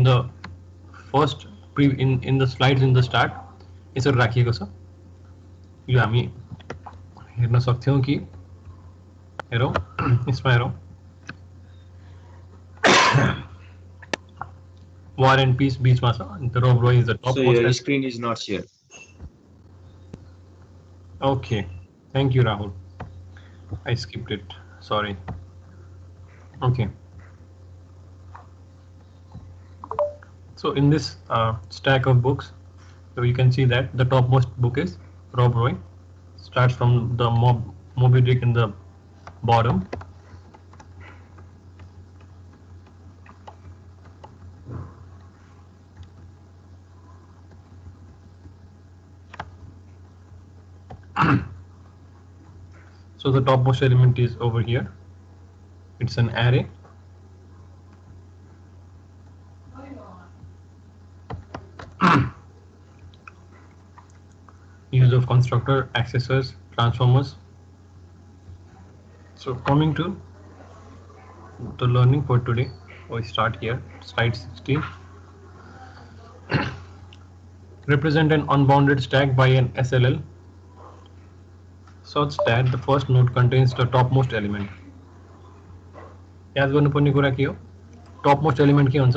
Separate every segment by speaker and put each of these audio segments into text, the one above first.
Speaker 1: in the first in the slides in the start यसरी राखिएको छ यो हामी हेर्न सक्छौं कि हेरौं यसमा हेरौं War and Peace बीचमा छ अनि the Rob Roy is the top
Speaker 2: So
Speaker 1: most.
Speaker 2: your screen is not shared.
Speaker 1: Okay, thank you, Rahul. I skipped it. Sorry. Okay. So in this stack of books, so you can see that the topmost book is Rob Roy. Starts from the Moby Dick in the bottom. So the topmost element is over here. It's an array. Use of constructor, accessors, transformers. So coming to the learning for today, we start here, slide 16. Represent an unbounded stack by an SLL such that the first node contains the topmost element. याद गर्नुपर्ने कुरा के हो topmost element के हुन्छ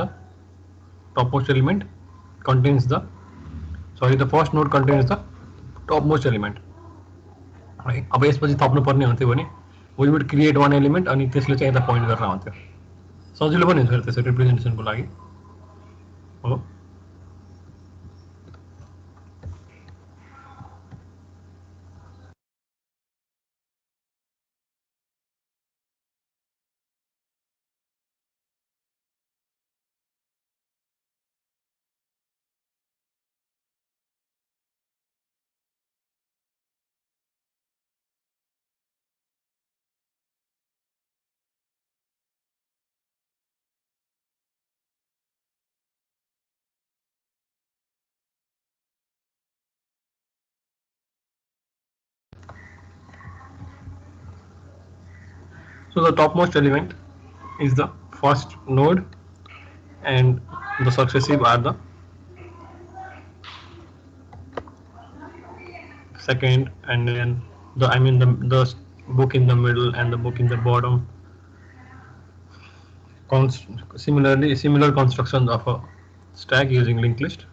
Speaker 1: topmost element contains the the first node contains the topmost element है अब यसपछि थप्नु पर्ने हुन्थ्यो भने we would create one element अनि त्यसले चाहिँ यता point गर्न हुन्थ्यो सजिलो पनि हुन्छ त्यसरी रिप्रेजेन्टेसनको लागि हो So the topmost element is the first node and the successive are the second and then the book in the middle and the book in the bottom. Similar constructions of a stack using linked list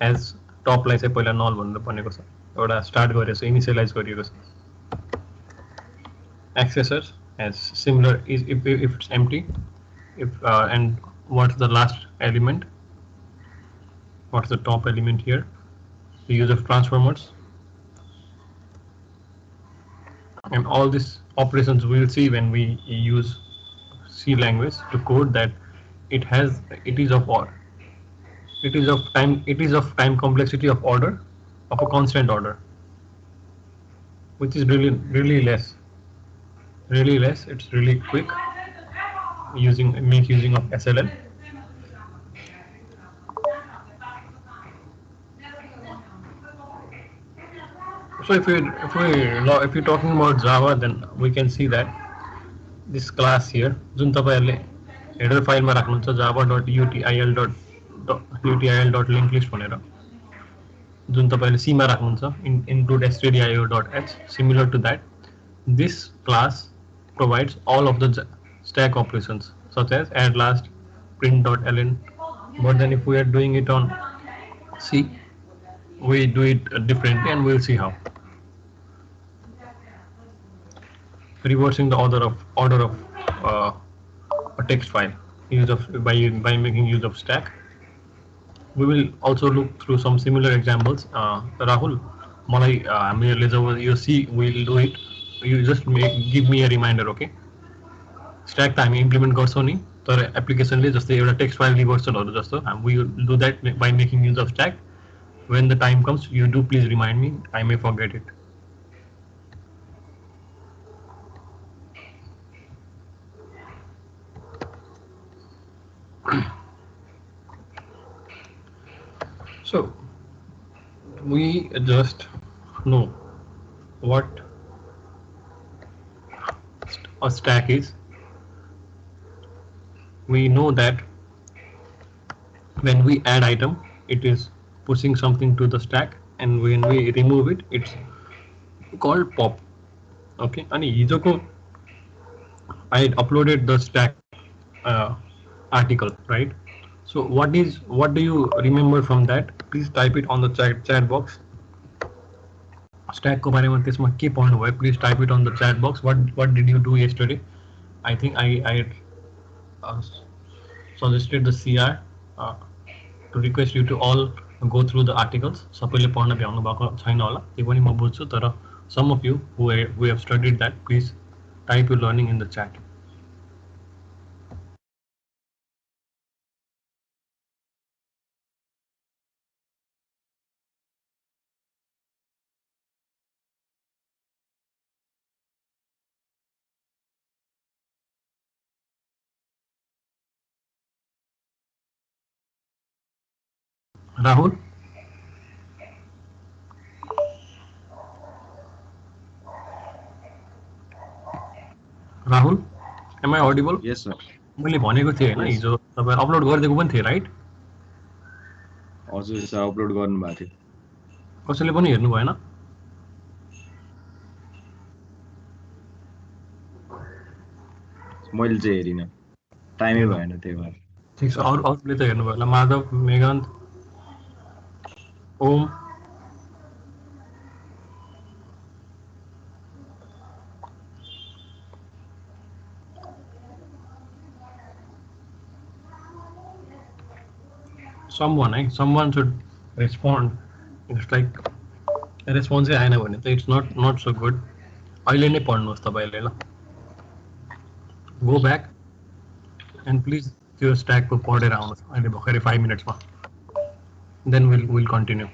Speaker 1: as top लाई चाहिँ पहिला null भनेर भनेको छ एउटा start गरेको छ initialise गरिएको छ accessors as similar is if it's empty if and what's the last element, what's the top element here, the use of transformers and all these operations we will see when we use C language to code that it is of time complexity of order of a constant order, which is really less. It's really quick using of SLL. So if you're talking about Java, then we can see that this class here जुन तपाईहरुले header file मा राख्नुहुन्छ java.util.linklist भनेर जुन तपाईले C मा राख्नुहुन्छ include stdio.h, similar to that this class provides all of the stack operations such as add last, print.ln, but then if we are doing it on C, we do it differently and we'll see how. Reversing the order of a text file by making use of stack. We will also look through some similar examples. Rahul, मलाई हामीहरुले जब यो C will do it, you just give me a reminder, okay? Stack त हामी implement गर्छौं नि तर एप्लिकेसनले जस्तै एउटा text file रिभर्सलहरु जस्तो we will do that by making use of stack. When the time comes, you do please remind me, I may forget it. So we just know what a stack is. We know that when we add item, it is pushing something to the stack, and when we remove it, it's called pop. Okay, and हिजोको I uploaded the stack article, right? So what do you remember from that? Please type it on the chat box. Stack को बारेमा त्यसमा के पढ्नु भयो? Please type it on the chat box. What did you do yesterday? I think I uh, suggested the CR uh, to request you to all go through the articles. सबैले पढ्न भ्याउनु भएको छैन होला, त्यो पनि म बुझ्छु, तर some of you who have studied that, please type your learning in the chat. Rahul? Rahul? Am I audible?
Speaker 2: Yes, sir.
Speaker 1: मैले भनेको थिएँ हैन,
Speaker 2: Yes.
Speaker 1: हिजो तपाईँ अपलोड गरिदिएको पनि थिएँ, राइट?
Speaker 2: हजुर सर, अपलोड गर्नुभएको थियो।
Speaker 1: कसैले पनि हेर्नु भएन?
Speaker 2: मैले चाहिँ हेरिनँ, टाइमै भएन त्यही भएर।
Speaker 1: ठिक छ, अरूले त हेर्नु भयो होला, Madhav, मेघान्त, Om, someone should respond. It's like response आएन भने त it's not so good. अहिले नै पढ्नुहोस् तपाईले ल. Go back and please त्यो stack को पढेर आउनुहोस् अहिले भर्खरै 5 minutes मा. Then we'll continue.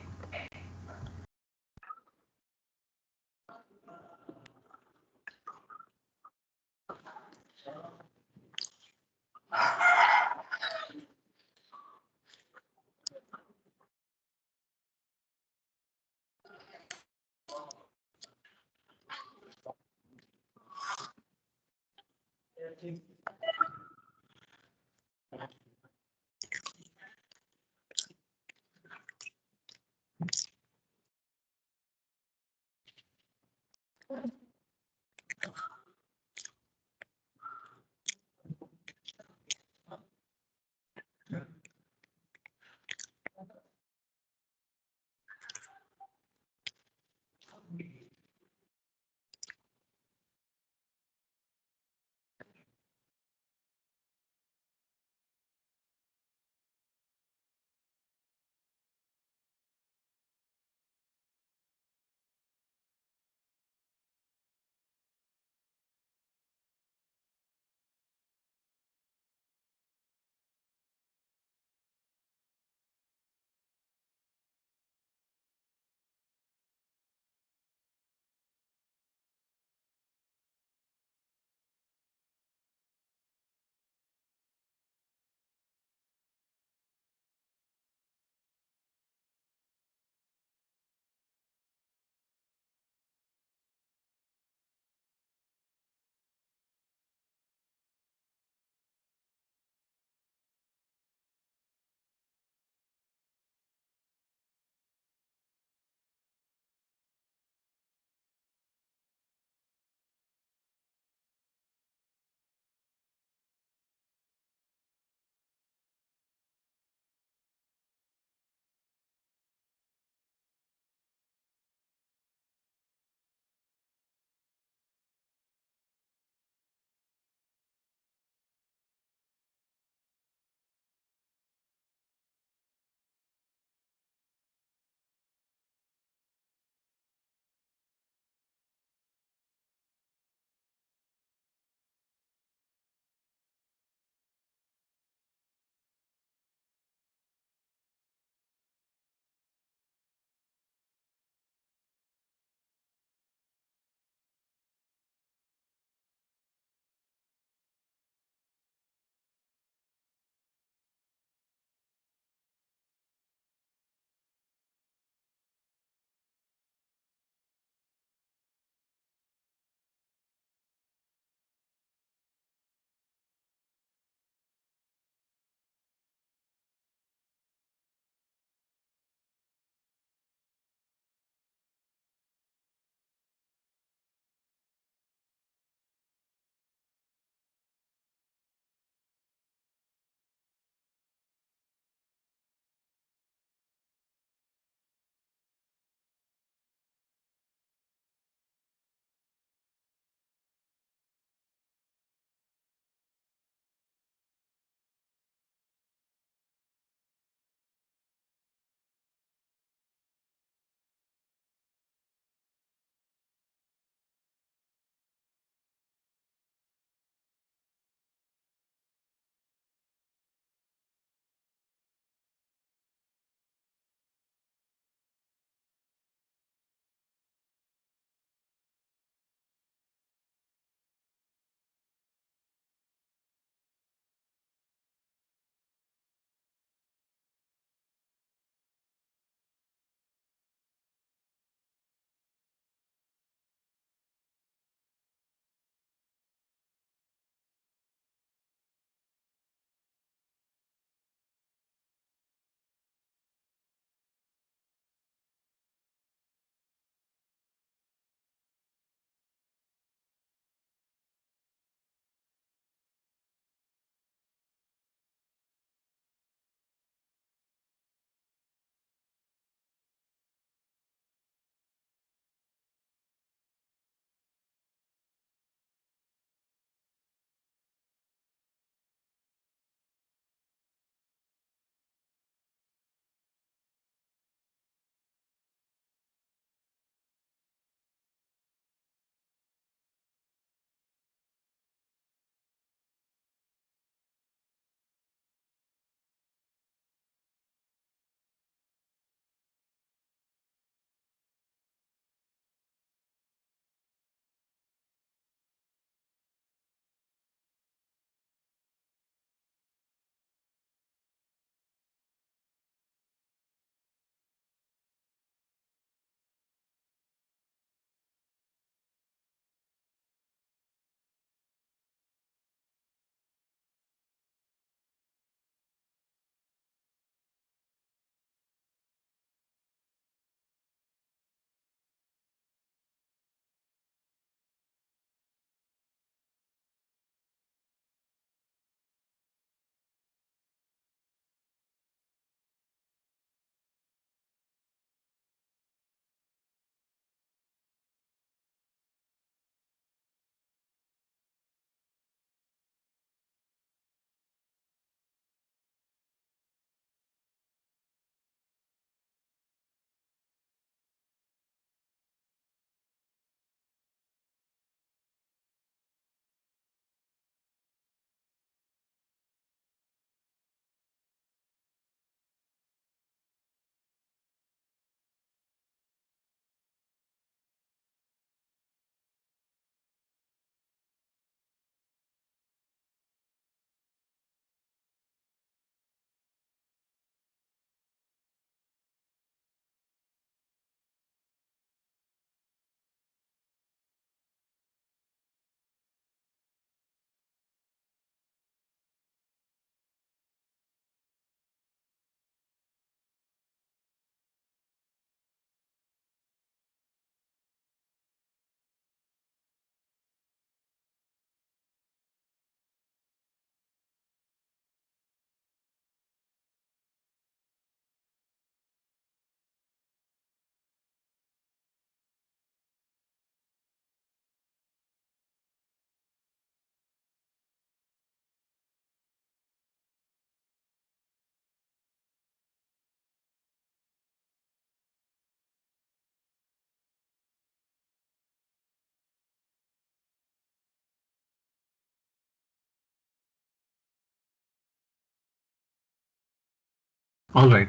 Speaker 1: All right.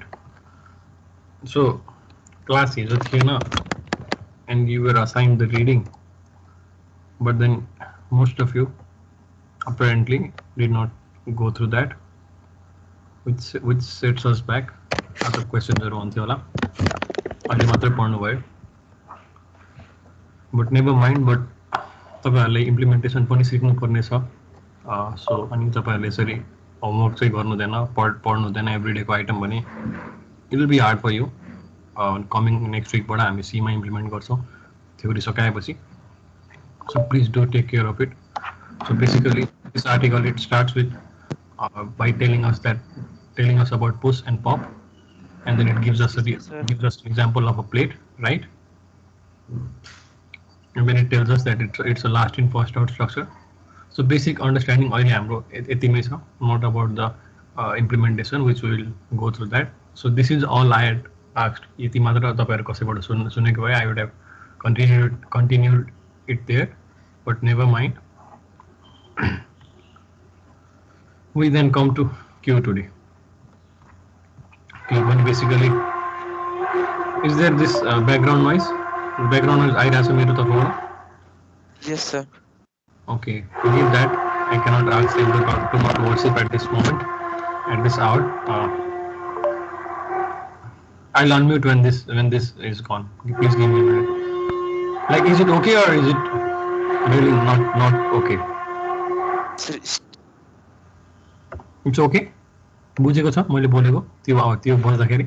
Speaker 1: So class is थिएन and you were assigned the reading, but then most of you apparently did not go through that, which sets us back. Other questions are on होला अहिले मात्रै पढ्नु भयो, but never mind. But तपाईहरुले implementation पनि सिक्नु पर्ने छ. सो अनि तपाईहरुले यसरी होमवर्क चाहिँ गर्नु हुँदैन, पढ्नु हुँदैन एभ्रीडेको आइटम भने it will be hard for you. Coming next विकबाट हामी सीमा इम्प्लिमेन्ट गर्छौँ थ्योरी सकाएपछि. So please do take care of it. So basically this article, it starts with by telling us about push and pop, and then it gives us an example of a plate, right? And then it tells us that it's a last in first out structure. So basic understanding अहिले हाम्रो यतिमै छ, not about the implementation, which we will go through that. So this is all I had asked. यति मात्र तपाईहरु कसैबाट सुनेको भए I would have continued it there, but never mind. We then come to Q today. Q1 basically, is there this background noise? Background noise आइरहेछ मेरो तर्फबाट?
Speaker 3: Yes, sir.
Speaker 1: Okay, leave that. I cannot ask them to not worship at this moment, at this hour. I'll unmute when this is gone. Please give me a minute. Like, is it okay or is it really not okay?
Speaker 3: Sir,
Speaker 1: It's okay. बुझेको छ मैले बोलेको त्यो बज्दाखेरि?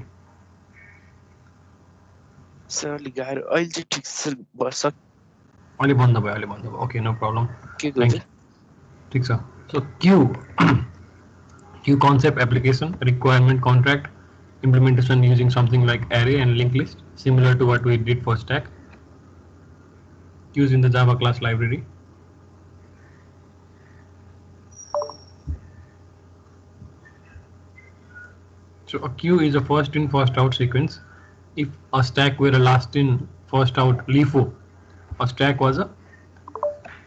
Speaker 3: sir, अलि गाह्रो अहिले चाहिँ ठिक छ बस
Speaker 1: अहिले बन्द भयो. Okay, no problem.
Speaker 3: के गर्दै?
Speaker 1: ठीक छ. So Q concept, application, requirement, contract, implementation using something like array and linked list, similar to what we did for stack. Use in the Java class library. So a queue is a first in first out sequence. If a stack were a last in first out LIFO, a stack was a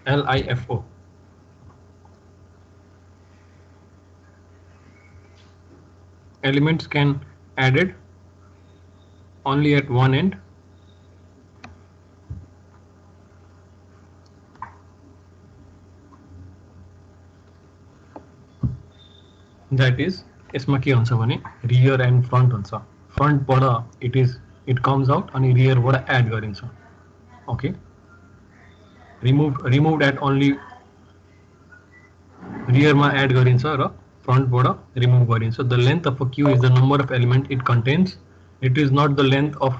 Speaker 1: LIFO. Elements can added only at one end. That is, यसमा के हुन्छ भने rear and front हुन्छ. Front बाट it comes out अनि rear बाट add गरिन्छ. Okay, removed at only rear मा add गरिन्छ र front बाट remove गरिन्छ. The length of a queue is the number of element it contains. It is not the length of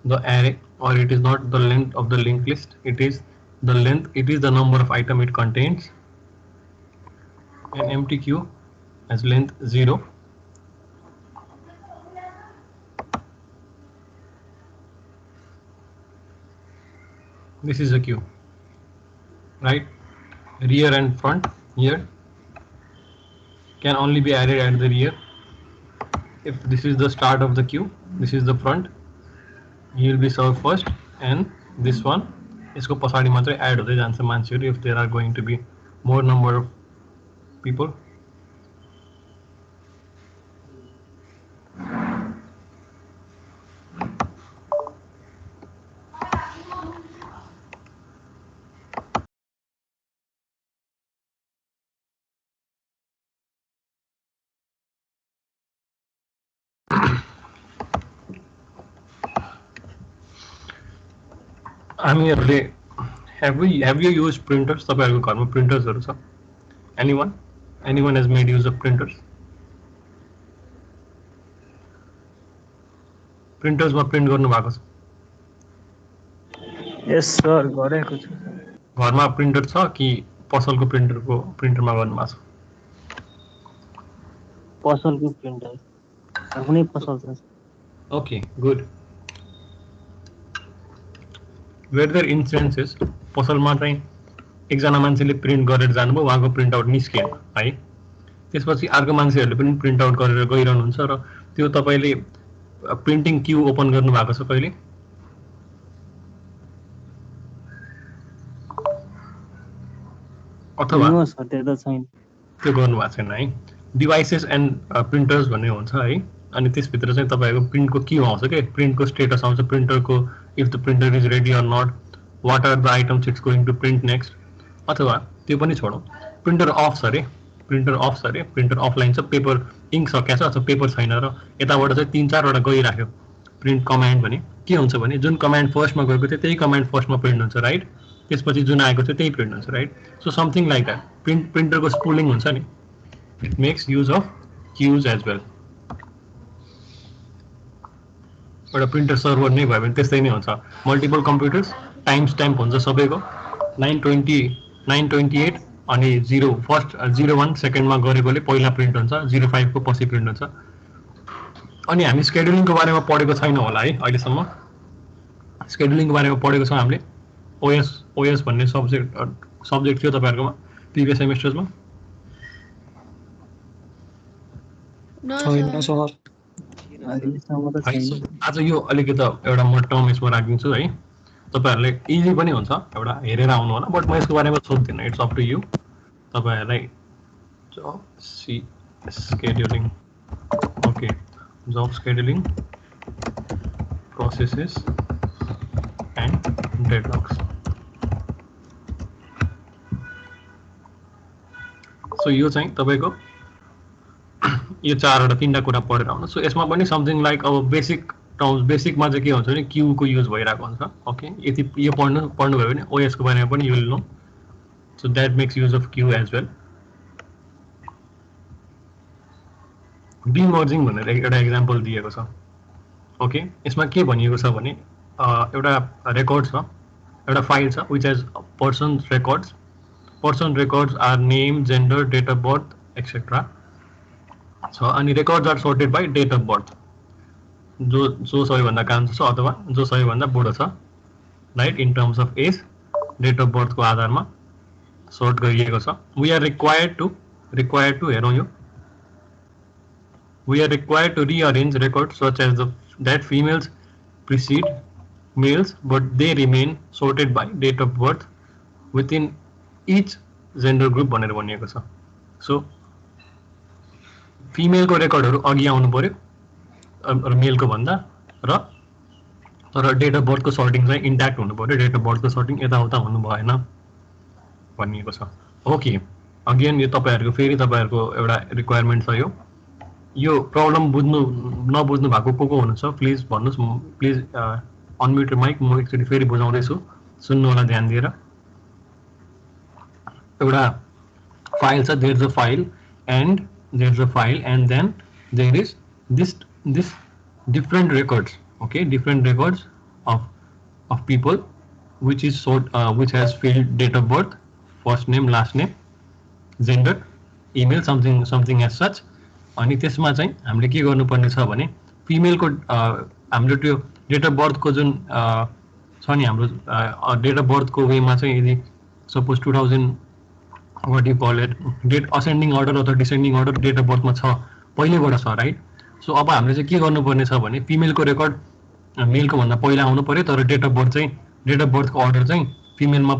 Speaker 1: the array, or it is not the length of the linked list. It is the number of item it contains. An empty queue has length 0. This is a queue, right? Rear and front here can only be added at the rear. If this is the start of the queue, this is the front, you will be served first, and this one यसको पछाडि मात्रै add हुँदै जान्छ मान्छेहरु if there are going to be more number of people. हामीहरुले have you used printers? तपाईहरुको घरमा प्रिन्टर्सहरु छ? Anyone has made use of printers? Printers मा प्रिन्ट गर्नु भएको छ?
Speaker 4: Yes sir, गरेको छु.
Speaker 1: घरमा प्रिन्टर छ कि पसलको प्रिन्टरमा गर्नु भएको छ?
Speaker 4: पसलको प्रिन्टर. आफ्नै पसल छ.
Speaker 1: Okay, good. Were there instances पसलमा चाहिँ एकजना मान्छेले प्रिन्ट गरेर जानुभयो, उहाँको प्रिन्ट आउट निस्किएन है, त्यसपछि अर्को मान्छेहरुले पनि प्रिन्ट आउट गरेर गइरहनु हुन्छ र त्यो तपाईले प्रिन्टिङ क्यू ओपन गर्नु भएको छ कहिले? अथवा त्यो गर्नु भएको छैन है? डिभाइसेस एन्ड प्रिन्टर्स भन्ने हुन्छ है, अनि त्यसभित्र चाहिँ तपाईँको प्रिन्टको क्यू आउँछ के प्रिन्टको स्टेटस आउँछ प्रिन्टरको if the printer is ready or not what are the items it's going to print next अथवा त्यो पनि छोडौँ प्रिन्टर अफ छ अरे प्रिन्टर अफलाइन छ पेपर इङ्क सकिएको छ अथवा पेपर छैन र यताबाट चाहिँ 3-4वटा गइराख्यो प्रिन्ट कमान्ड भने के हुन्छ भने जुन कमान्ड फर्स्टमा गएको थियो त्यही कमान्ड फर्स्टमा प्रिन्ट हुन्छ राइट त्यसपछि जुन आएको थियो त्यही प्रिन्ट हुन्छ right so something like that प्रिन्टरको स्पुलिङ हुन्छ नि it makes use of queues as well एउटा प्रिन्टर सर्भर नै भयो भने त्यस्तै नै हुन्छ मल्टिपल कम्प्युटर्स टाइम स्ट्याम्प हुन्छ सबैको 928 अनि 01 सेकेन्डमा गरेकोले पहिला प्रिन्ट हुन्छ 05 को पछि प्रिन्ट हुन्छ अनि हामी स्केड्युलिङको बारेमा पढेको छैन होला है अहिलेसम्म स्केड्युलिङको बारेमा पढेको छौँ हामीले ओएस भन्ने सब्जेक्ट थियो तपाईँहरूकोमा प्रिभियस सेमेस्टर्समा
Speaker 5: छैन सर
Speaker 4: अहिलेसम्म त छैन
Speaker 1: आज यो अलिकति एउटा म टर्म यसमा राखिदिन्छु है तपाईँहरूलाई इजी पनि हुन्छ एउटा हेरेर आउनु होला बट म यसको बारेमा सोध्दिनँ इट्स अप टु यु तपाईँहरूलाई स्केड्युलिङ ओके जब scheduling processes and deadlocks so यो चाहिँ तपाईँको यो 3टा कुरा पढेर आउनु सो यसमा पनि समथिङ लाइक अब बेसिक टर्म्स बेसिकमा चाहिँ के हुन्छ भने क्यूको युज भइरहेको हुन्छ ओके यति यो पढ्नुभयो भने ओएसको बारेमा पनि you will know so that makes use of queue as well demerging भनेर एउटा इक्जाम्पल दिएको छ ओके यसमा के भनिएको छ भने एउटा रेकर्ड छ एउटा फाइल छ which has person records are name gender date of birth etcetera छ अनि records are sorted by date of birth जो सबैभन्दा कान्छो छ अथवा जो सबैभन्दा बुढो छ right in terms of age date of बर्थको आधारमा सर्ट गरिएको छ वी आर रिक्वायर्ड टु हेरौँ यो we are required to rearrange record such as that females precede males but they remain sorted by date of birth within each gender group भनेर भनिएको छ so फिमेलको रेकर्डहरू अघि आउनु पर्यो मेलको भन्दा र तर डेट अफ बर्थको सर्टिङ चाहिँ इन्ट्याक्ट हुनु पर्यो डेट अफ बर्थको सर्टिङ यताउता हुनु भएन भनिएको छ ओके अगेन यो तपाईँहरूको फेरि तपाईँहरूको एउटा रिक्वायरमेन्ट छ यो प्रब्लम नबुझ्नु भएको को हुनुहुन्छ प्लिज भन्नुहोस् प्लिज अनम्युट माइक म एकचोटि फेरि बुझाउँदैछु सुन्नु होला ध्यान दिएर एउटा फाइल छ there is a file and then there is this different records okay different records of people which is which has filled date of birth first name last name gender email something as such अनि त्यसमा चाहिँ हामीले के गर्नुपर्ने छ भने फिमेलको हाम्रो त्यो डेट अफ बर्थको जुन छ नि हाम्रो डेट अफ बर्थको वेमा चाहिँ यदि suppose 2000 what you call it date ascending order अथवा डिसेन्डिङ अर्डर डेट अफ बर्थमा छ पहिलेबाट छ राइट सो अब हामीले चाहिँ के गर्नुपर्ने छ भने फिमेलको रेकर्ड मेलको भन्दा पहिला आउनु पर्यो तर डेट अफ बर्थको अर्डर चाहिँ फिमेलमा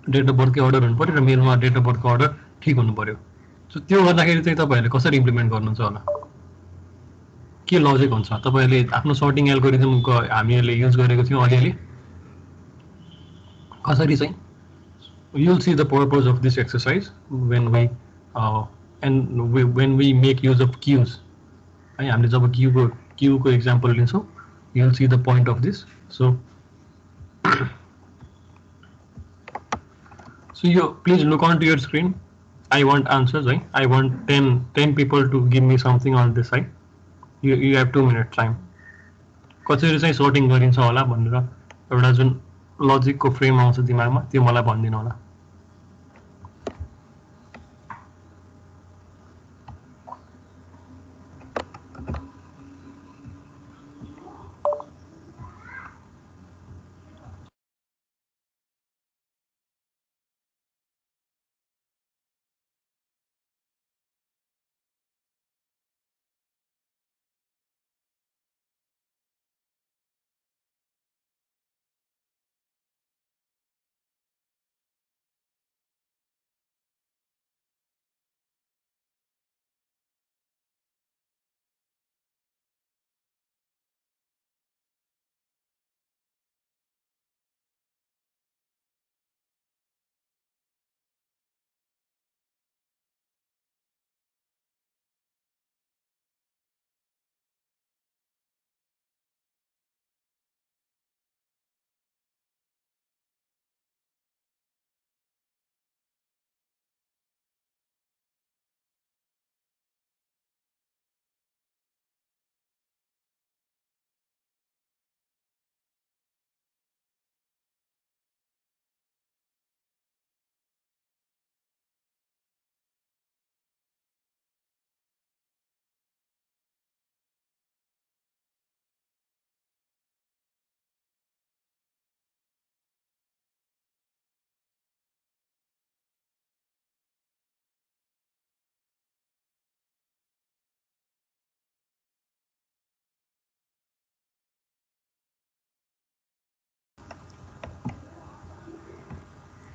Speaker 1: डेट अफ बर्थकै अर्डर हुनु पर्यो र मेलमा डेट अफ बर्थको अर्डर ठिक हुनु पर्यो सो त्यो गर्दाखेरि चाहिँ तपाईँहरूले कसरी इम्प्लिमेन्ट गर्नुहुन्छ होला के लजिक हुन्छ तपाईँहरूले आफ्नो सर्टिङ एल्गोरिदमको हामीहरूले युज गरेको थियौँ अलिअलि कसरी चाहिँ you'll see the purpose of this exercise when we make use of queues है हामीले जब queue को example लिन्छौँ you'll see the point of this so you please look onto your screen I want answers right I want 10 people to give me something on this side you have 2 minutes time कसरी चाहिँ sorting गरिन्छ होला भनेर एउटा जुन लजिकको frame आउँछ दिमागमा त्यो मलाई भनिदिनु होला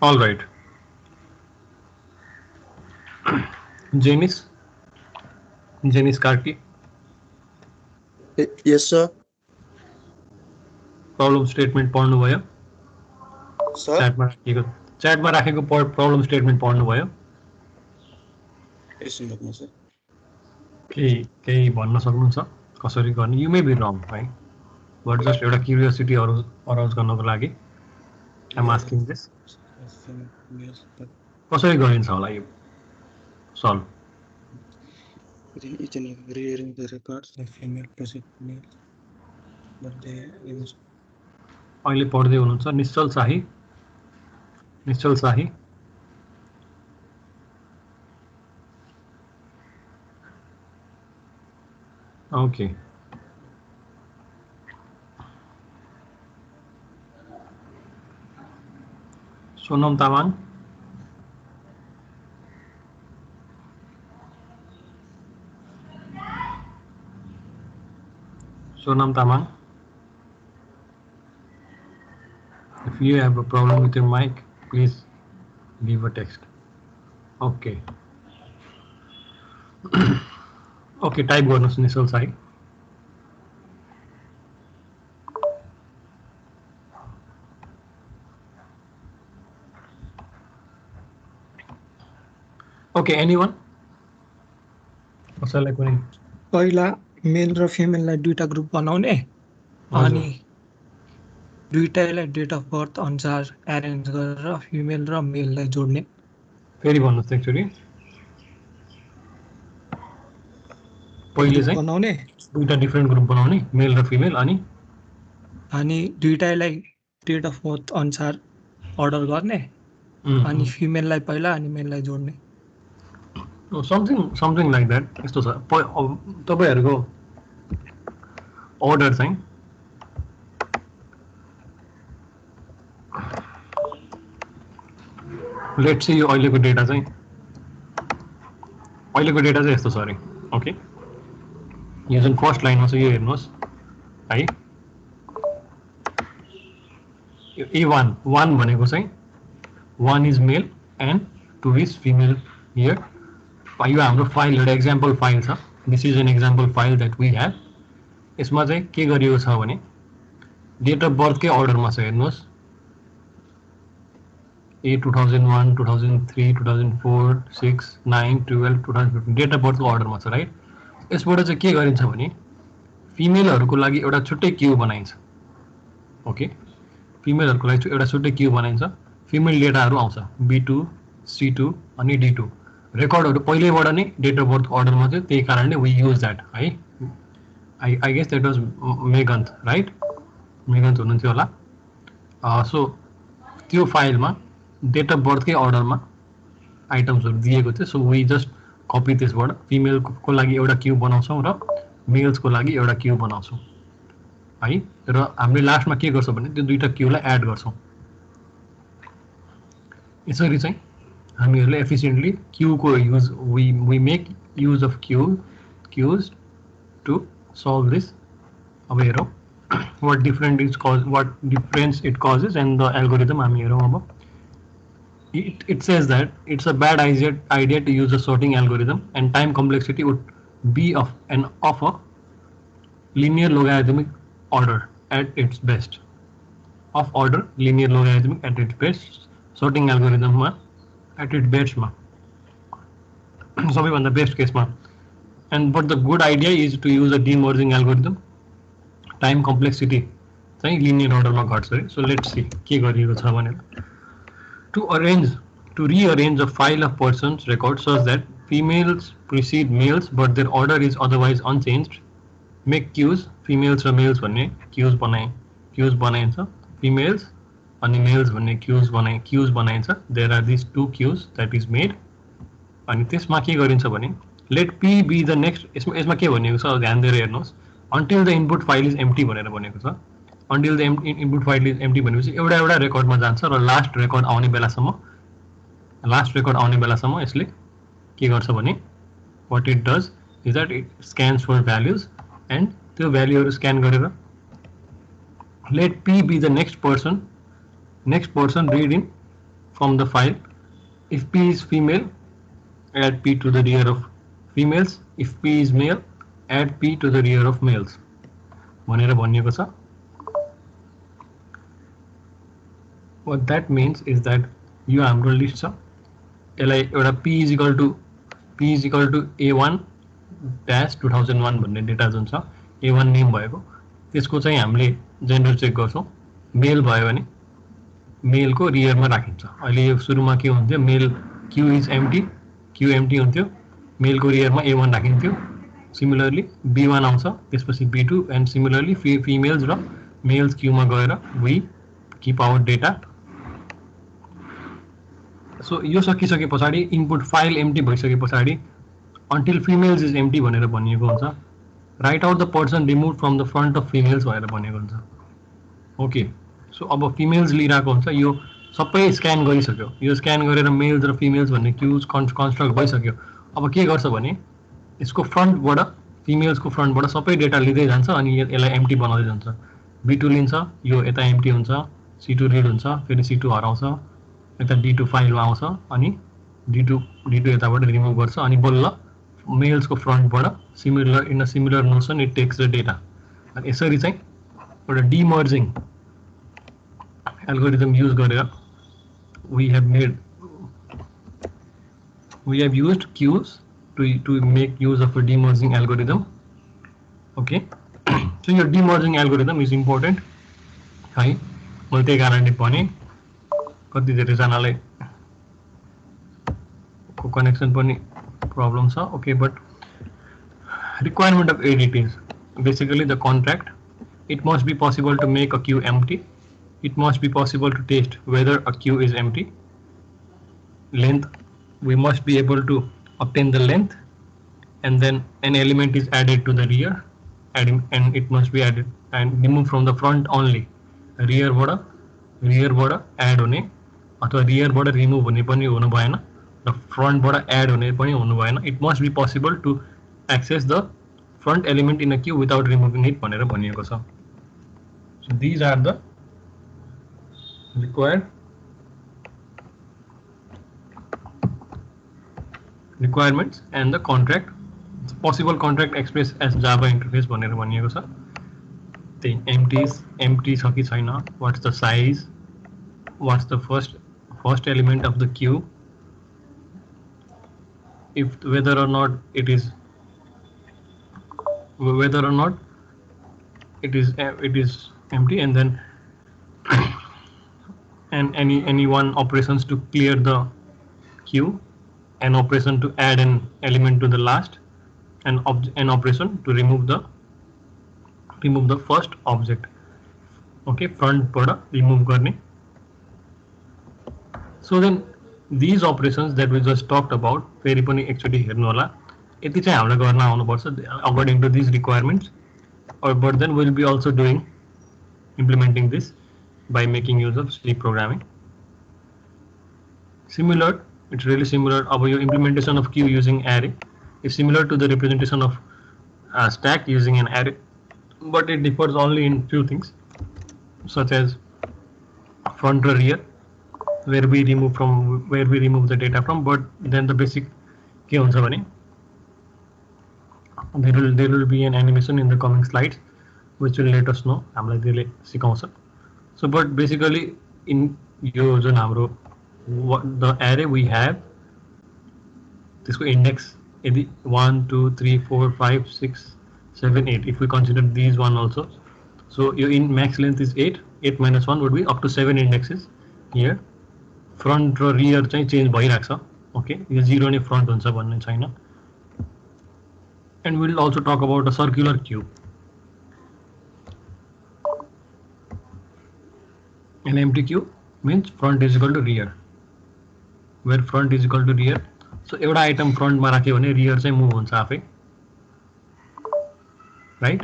Speaker 1: All right. James Karki,
Speaker 4: Yes, sir.
Speaker 1: problem statement पढ्नु भयो?
Speaker 4: Sir.
Speaker 1: च्याटमा राखेको problem statement पढ्नु भयो?
Speaker 4: Yes, sir.
Speaker 1: केही भन्न सक्नुहुन्छ कसरी गर्ने? You may be wrong, right? But just एउटा curiosity arouse गर्नको लागि I'm asking this. कसरी गरिन्छ होला यो solve?
Speaker 4: Each and reading the records of female plus male, but they use.
Speaker 1: अहिले पढ्दै हुनुहुन्छ निश्चल शाही okay Sonam Tamang if you have a problem with your mic please leave a text. Okay. Okay, type गर्नुहोस् निश्चल शाही. Okay, anyone? कसैलाई कुनै
Speaker 5: पहिला मेल र फिमेललाई दुईटा ग्रुप बनाउने अनि दुईटैलाई डेट अफ बर्थ अनुसार एरेन्ज गरेर फिमेल र मेललाई जोड्ने.
Speaker 1: फेरि भन्नुहोस् एकचोटि. पहिले चाहिँ
Speaker 5: बनाउने
Speaker 1: दुईटा डिफरेन्ट ग्रुप बनाउने मेल र फिमेल अनि
Speaker 5: दुईटैलाई डेट अफ बर्थ अनुसार अर्डर गर्ने अनि फिमेललाई पहिला अनि मेललाई जोड्ने.
Speaker 1: Something like that. यस्तो छ तपाईहरुको अर्डर चाहिँ लेट्स से यो अहिलेको डेटा चाहिँ यस्तो छ अरे. ओके, यो जुन फर्स्ट लाइनमा छ यो हेर्नुहोस् है. यो A1 भनेको चाहिँ 1 is male and 2 is female here. यो हाम्रो फाइल एउटा एक्जाम्पल फाइल छ. This is an example file that we have. यसमा चाहिँ के गरिएको छ भने डेट अफ बर्थकै अर्डरमा छ. हेर्नुहोस् A 2001, 2003, 2004, 6, 9, 12, 2015 डेट अफ बर्थको अर्डरमा छ राइट. यसबाट चाहिँ के गरिन्छ भने फिमेलहरूको लागि एउटा छुट्टै क्यू बनाइन्छ. ओके, फिमेलहरूको लागि एउटा छुट्टै क्यू बनाइन्छ. फिमेल डेटाहरू आउँछ B2, C2 अनि D2. रेकर्डहरू पहिलेबाट नै डेट अफ बर्थको अर्डरमा थियो. त्यही कारणले वी युज द्याट है. I guess that was मेघन्त right. मेघन्त हुनुहुन्थ्यो होला. सो त्यो फाइलमा डेट अफ बर्थकै अर्डरमा आइटम्सहरू दिएको थियो. सो वी जस्ट कपी त्यसबाट फिमेलको लागि एउटा क्यू बनाउँछौँ र मेल्सको लागि एउटा क्यू बनाउँछौँ है. र हामीले लास्टमा के गर्छौँ भने त्यो दुईटा क्यूलाई एड गर्छौँ. यसरी चाहिँ हामीहरूले एफिसिएन्टली क्यूको use we make use of queues to solve this. अब हेरौँ what difference it causes and the algorithm हामी हेरौँ. अब it says that it's a bad idea to use a sorting algorithm and time complexity would be of a linear logarithmic order at its best. Of order linear logarithmic at its best. Sorting algorithm ma at its best ma सबैभन्दा best केसमा. and but the good idea is to use a demerging algorithm. Time complexity चाहिँ linear order मा घट्छ है. so let's see के गरिएको छ भनेर. To rearrange a file of persons records such that females precede males but their order is otherwise unchanged. Make queues females र males भन्ने queues बनाइन्छ. Females अनि males भन्ने queues बनाइन्छ. There are these two queues that is made. अनि त्यसमा के गरिन्छ भने let P be the next. यसमा के भनेको छ ध्यान दिएर हेर्नुहोस्. Until the input file is empty भनेर भनेको छ. Until the input file is empty भनेपछि एउटा रेकर्डमा जान्छ र लास्ट रेकर्ड आउने बेलासम्म यसले के गर्छ भने what it does is that it scans for values and त्यो भ्यालुहरू स्क्यान गरेर let P be the next person read in from the file. If P is female, add P to the rear of females. If P is male, add P to the rear of males. भनेर भनिएको छ. What that means is that यो हाम्रो list छ. यसलाई एउटा P is equal to A1 dash 2001 भन्ने data जुन छ A1 नेम भएको त्यसको चाहिँ हामीले जेन्डर चेक गर्छौं. मेल भयो भने मेलको रियरमा राखिन्छ. अहिले यो सुरुमा के हुन्थ्यो, मेल Q is empty, Q empty हुन्थ्यो, मेलको रियरमा A1 राखिन्थ्यो. सिमिलरली B1 आउँछ, त्यसपछि B2 एन्ड सिमिलरली फिमेल्स र मेल्स Q मा गएर we keep our data. So यो सकिसके पछाडी इनपुट फाइल एम्प्टी भइसके पछाडी until females is empty भनेर भनिएको हुन्छ. Write out the person removed from the front of females भनेर भनिएको हुन्छ. ओके, सो अब फिमेल्स लिइरहेको हुन्छ. यो सबै स्क्यान गरिसक्यो. यो स्क्यान गरेर मेल्स र फिमेल्स भन्ने क्युज कन्स्ट्रक्ट भइसक्यो. अब के गर्छ भने यसको फ्रन्टबाट फिमेल्सको फ्रन्टबाट सबै डेटा लिँदै जान्छ अनि यसलाई एम्प्टी बनाउँदै जान्छ. B2 लिन्छ, यो यता एम्प्टी हुन्छ, C2 रिड हुन्छ, फेरि C2 हराउँछ, यता D2 फाइलमा आउँछ अनि D2 यताबाट रिमुभ गर्छ अनि बल्ल मेल्सको फ्रन्टबाट similar in a similar notion it takes the data. अनि यसरी चाहिँ एउटा डिमर्जिङ एल्गोरिदम युज गरेर we have used queues to make use of a demerging algorithm. Okay, so your demerging algorithm is important. है, मैले त्यही कारणले भने कति धेरै जनालाई को कनेक्सन पनि प्रब्लम छ. Okay, but requirement of edit is basically the contract. It must be possible to make a queue empty. It must be possible to test whether a queue is empty. Length, we must be able to obtain the length, and then an element is added to the rear, and it must be added and removed from the front only. rear बाट add हुने अथवा rear बाट remove हुने पनि हुनु भएन र front बाट add हुने पनि हुनु भएन. It must be possible to access the front element in a queue without removing it भनेर भनिएको छ. So these are the requirements and the contract. It's possible contract expressed as Java interface भनेर भनिएको छ. त्यही empty छ कि छैन, what's the size, what's the first element of the queue, if whether or not it is empty, and then and any one operations to clear the queue, an operation to add an element to the last, and an operation to remove the first object. Okay, front बाट remove गर्ने. So then these operations that we just talked about, फेरि पनि एकचोटि हेर्नु होला. यति चाहिँ हामीले गर्न आउनुपर्छ according to these requirements. But then we'll be also implementing this by making use of C programming. Similar, it's really similar. Our implementation of queue using array is similar to the representation of stack using an array, but it differs only in few things, such as front or rear, where we remove the data from. But then the basic के हुन्छ भने there will be an animation in the coming slides which will let us know हामीलाई त्यसले सिकाउँछ. So but basically in यो जुन हाम्रो the array we have, त्यसको index यदि 1 2 3 4 5 6 7 8, if we consider these one also, so your in max length is 8 minus 1 would be up to 7 indexes here. Front र rear चाहिँ change भइराख्छ. Okay, यो 0 नै front हुन्छ भन्ने छैन. And we'll also talk about a circular queue. An empty queue means front is equal to rear, where front is equal to rear. So एउटा item front मा राख्यो भने रियर चाहिँ मुभ हुन्छ आफै, right?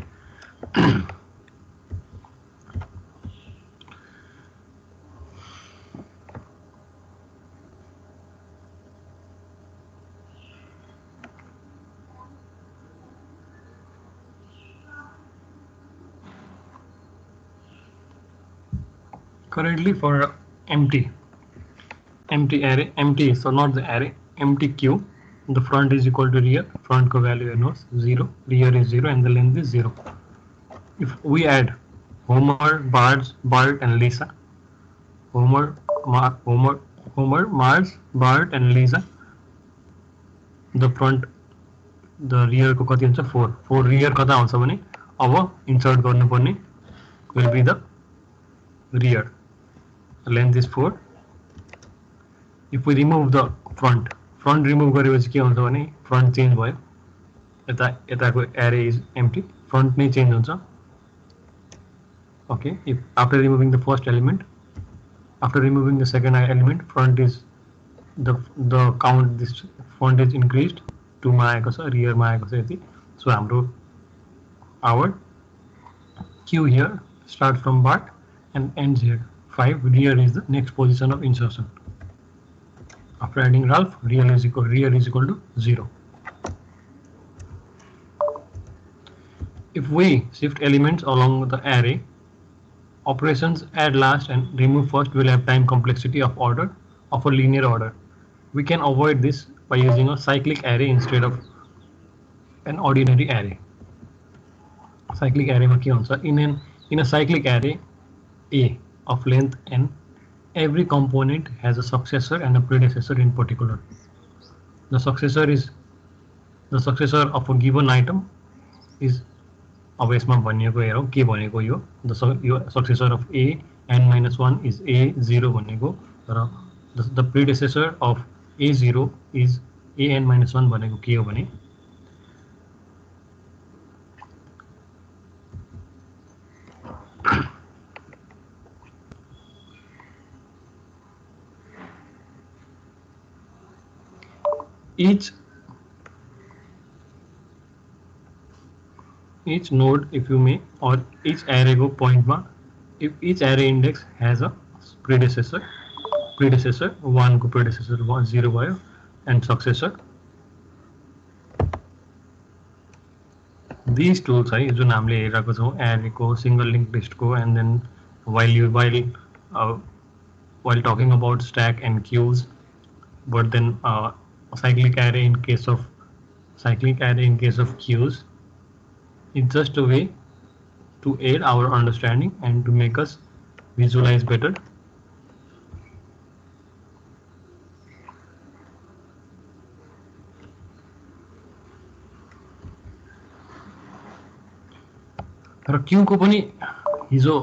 Speaker 1: Currently for empty, empty array, empty, so not the array, empty queue. The front is equal to rear, front ko value is 0, rear is 0 and the length is 0. If we add Homer, Bart and Lisa, Homer, Mars, Bart and Lisa, the front, the rear को कति हुन्छ 4. 4 rear कता आउँछ भने अब insert गर्नुपर्ने will be the rear. The length is 4. If we remove the front remove गरेपछि के हुन्छ भने front change भयो. यताको array is empty, front नै change हुन्छ. Okay, if after removing the first element, after removing the second element, front is the count, this front is increased, 2 मा आएको छ, rear मा आएको छ यति. So our queue here starts from Bart and ends here 5. Rear is the next position of insertion. After adding Ralph, rear is equal to 0. If we shift elements along the array, operations add last and remove first will have time complexity of order of a linear order. We can avoid this by using a cyclic array instead of an ordinary array. Cyclic array में क्या होता है? In a cyclic array A of length n, every component has a successor and a predecessor in particular. The successor of a given item is अब यसमा भनिएको हेरौँ के भनेको यो successor of a n-1 is a0 भनेको र the predecessor of a0 is an-1 भनेको के हो भने each node, if you may, or each array go point ma, if each array index has a predecessor 1 को predecessor 0 भयो and successor, these tools है जुन हामीले हेरेको छौं array को, single linked list को, and then while talking about stack and queues, but then cyclic array in case of queues, it's just a way to aid our understanding and to make us visualize better. तर queue को पनि हिजो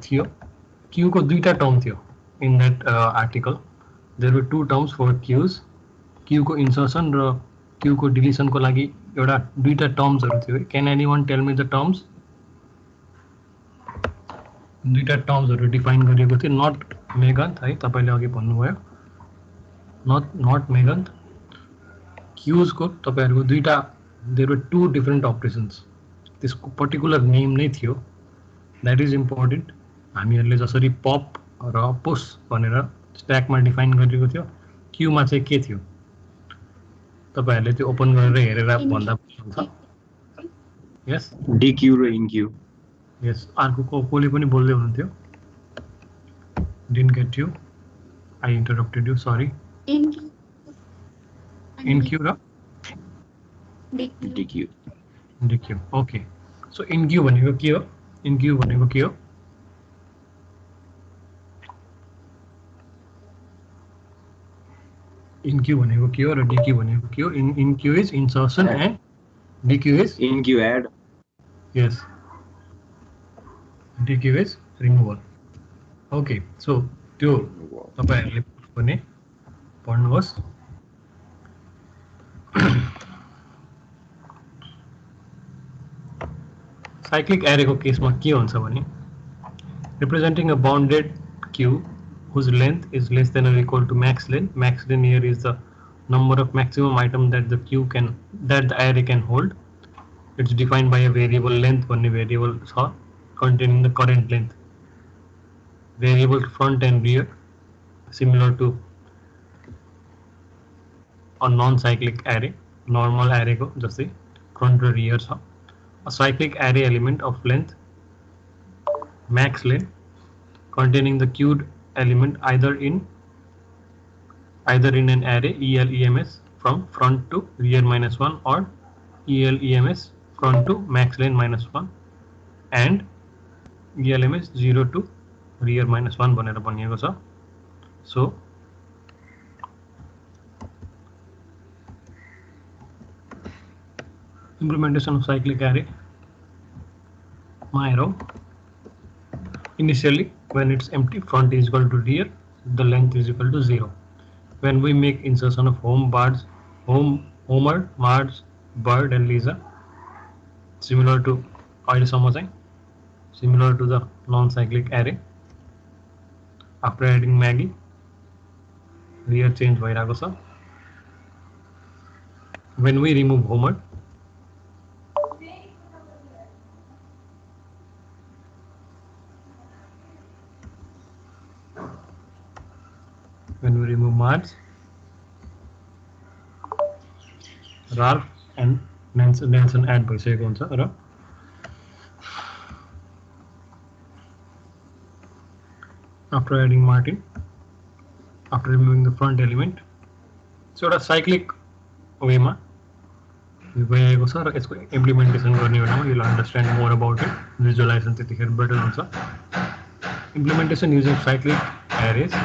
Speaker 1: थियो, queue को दुईटा term थियो in that article. There were 2 terms for queues. Queue को insertion र queue को deletion को लागि एउटा दुईटा टर्म्सहरु थियो. Can anyone tell me the terms? दुईटा टर्म्सहरु डिफाइन गरिएको थियो. Not Meghant है, तपाईले अघि भन्नुभयो. Not Meghant. Queues को तपाईहरुको दुईटा, there were 2 different operations. त्यसको पर्टिकुलर नेम नै थियो. That is important. हामीहरुले जसरी pop र push भनेर स्ट्याक मा डिफाइन गरिएको थियो, क्यू मा चाहिँ के थियो तपाईहरुले त्यो ओपन गरेर हेरेर भन्दा हुन्छ. यस,
Speaker 2: dq र inq.
Speaker 1: यस, अर्को कोले पनि बोल्दै हुनुहुन्थ्यो. Didn't get you. I interrupted you, sorry. inq र dq. Okay. So inq भनेको के हो? inq भनेको के हो? inq भनेको के हो र dq भनेको के हो? inq is insertion and dq is
Speaker 2: inq add.
Speaker 1: Yes. dq is removal. Okay. So त्यो तपाईहरुले पनि पढ्नुहोस्. Cyclic array को केसमा के हुन्छ भने representing a bounded queue whose length is less than or equal to max length. Max length here is the number of maximum item that the array can hold. It's defined by a variable length, one variable containing the current length. Variable front and rear, similar to a non-cyclic array. Normal array को जस्तै front र rear छ. A cyclic array element of length, max length, containing the queued element either in either in an array EL/EMS from front to rear -1 or EL/EMS front to max lane -1 and ELMS 0 to rear -1 भनेर भनिएको छ. So implementation of cyclic array arrow. Initially, when it's empty, front is equal to rear, the length is equal to 0. When we make insertion of Homer, Marge, Bird and Lisa, similar to the non-cyclic array. After adding Maggie, rear change bhairaeko cha. When we remove Homer, when we remove Marge, Ralph and Nelson add bhaisकेको हुन्छ र after adding Martin, after removing the front element, so एउटा cyclic way मा गएको छ र यसको implementation गर्ने बेलामा you'll understand more about it. Visualization त्यतिखेर better हुन्छ. Implementation using cyclic arrays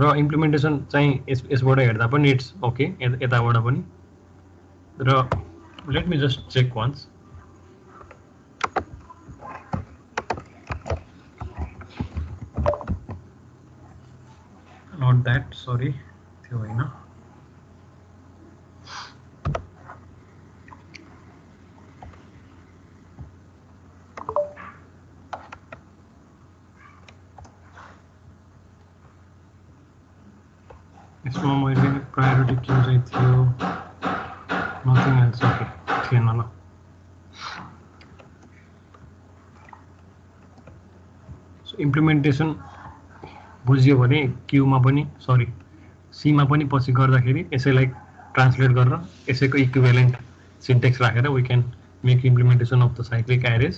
Speaker 1: र implementation चाहिँ यसबाट हेर्दा पनि it's okay, यताबाट पनि र let me just check once. Not that, sorry, त्यो होइन. यसमा मैले प्रायोरिटी क्यू चाहिँ थियो, नथिङ एल्स. ओके, थिएन ल. सो इम्प्लिमेन्टेसन बुझ्यो भने क्यूमा पनि सरी सीमा पनि पछि गर्दाखेरि यसैलाई ट्रान्सलेट गरेर यसैको इक्विभ्यालेन्ट सिन्टेक्स राखेर we can make implementation of the cyclic arrays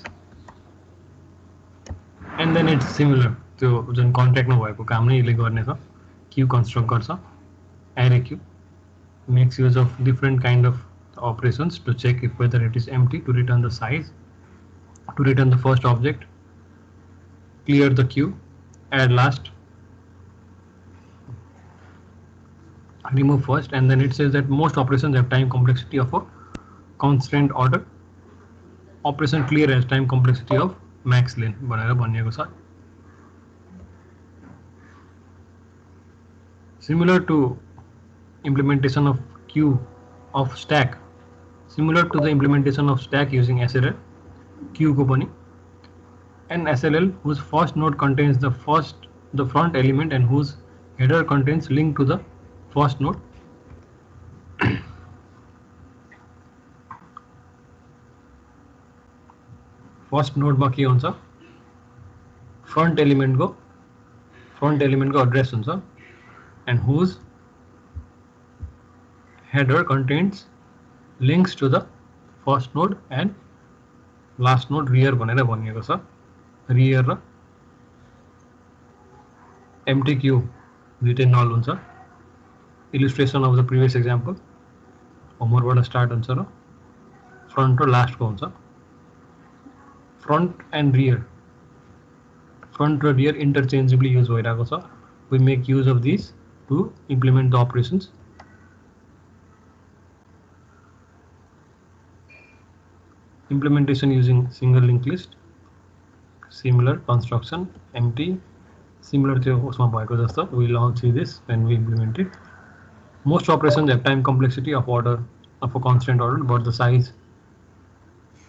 Speaker 1: and then it's similar. त्यो जुन कन्ट्याक्टमा भएको काम नै यसले गर्ने छ. क्यू कन्स्ट्रक्ट गर्छ, array queue, makes use of different kind of operations to check if whether it is empty, to return the size, to return the first object, clear the queue, add last, remove first, and then it says that most operations have time complexity of a constant order. Operation clear has time complexity of max lane भनेर भनिएको छ. Similar to implementation of queue of stack, similar to the implementation of stack using SLL, queue को पनि, an SLL whose first node contains the front element and whose header contains link to the first node. First node मा के हुन्छ, front element को address हुन्छ and whose header contains links to the first node and last node rear भनेर भनिएको छ. rear र empty queue दुईटै null हुन्छ. illustration of the previous example, Homer बाट start हुन्छ र front र last को हुन्छ. front and rear, front र rear interchangeably use भइरहेको छ. we make use of these to implement the operations. Implementation using single linked list, similar construction, empty, similar to उसमा भएको जस्तो. We will all see this when we implement it. Most operations have time complexity of order of a constant order, but the size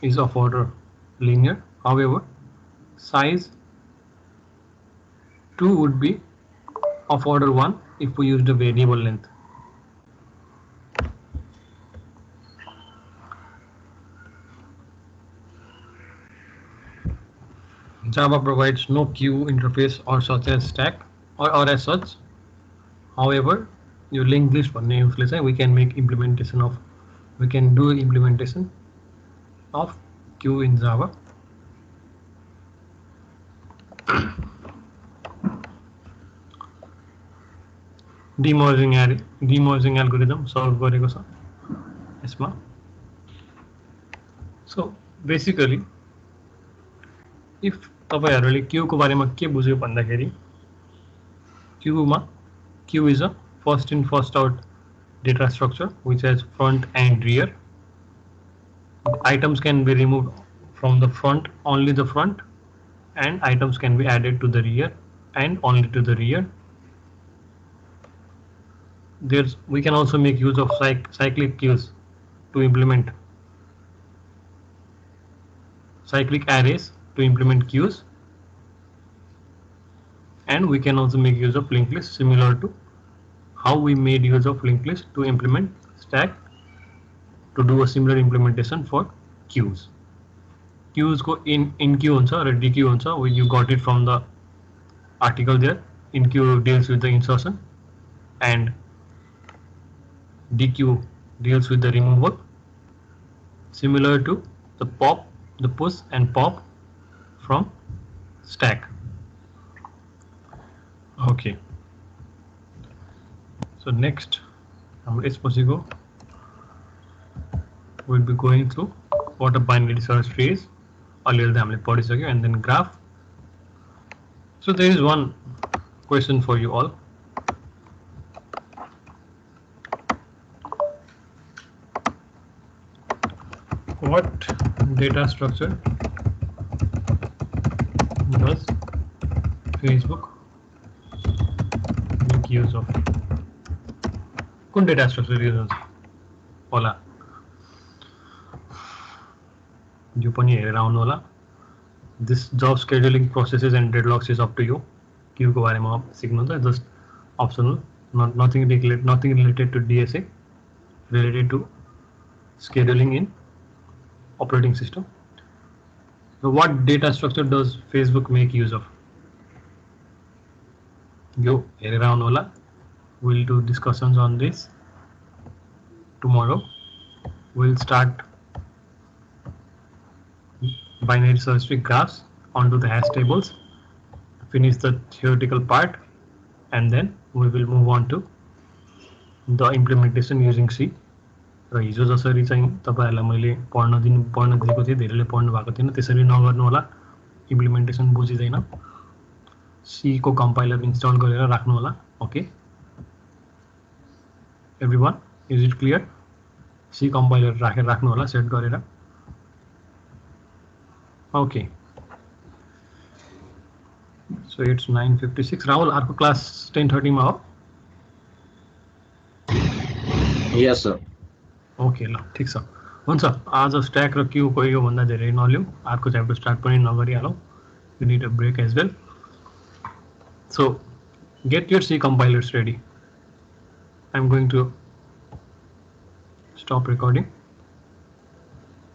Speaker 1: is of order linear. However, size 2 would be of order 1 if we used a variable length. Java provides no queue interface or such as stack or as such. However, your linked list भन्ने उसले चाहिँ we can make implementation of, we can do implementation of queue in Java. Demerging algorithm solve गरेको छ यसमा. So basically if तपाईहरुले queue को बारेमा के बुझ्यो भन्दाखेरि queue is a first in first out data structure which has front and rear. Items can be removed from the front, only the front, and items can be added to the rear and only to the rear. We can also make use of cyclic queues to implement cyclic arrays to implement queues, and we can also make use of linked lists similar to how we made use of linked list to implement stack to do a similar implementation for queues. Queues go in queue huncha ra dq huncha. You got it from the article there. In queue deals with the insertion and dq deals with the removal, similar to the pop, the push and pop from stack. Okay. So next, we'll be going through what a binary search tree is, and then graph. So there is one question for you all. What data structure does Facebook make use of? कुन data structure use हुन्छ होला यो पनि हेरेर आउनु होला. This जब scheduling processes and deadlocks is up to you. Queue को बारेमा सिक्नु त just optional, nothing related to DSA, related to scheduling in operating system. So what data structure does Facebook make use of? यो हेरेर आउनु होला. We'll do discussions on this tomorrow. We'll start binary search tree graphs onto the hash tables, finish the theoretical part, and then we will move on to the implementation using C. र हिजो जसरी चाहिँ तपाईहरुलाई मैले पढ्न दिएको थिएँ, धेरैले पढ्नु भएको थिएन, त्यसरी नगर्नु होला. इम्प्लिमेन्टेसन बुझिदैन, C को कम्पाइलर इन्स्टल गरेर राख्नु होला. Okay everyone, is it clear? C compiler राख्नु होला सेट गरेर. Okay, so it's 9:56. राहुल, अर्को क्लास 10:30 मा हो?
Speaker 2: Yes sir.
Speaker 1: ओके ल ठीक छ, हुन्छ. आज स्ट्याक र क्यू को यो भन्दा धेरै नलिउँ, अर्को च्याप्टर स्टार्ट पनि नगरिहालौँ. You need a break as well. So get your C compilers ready. I'm going to stop recording.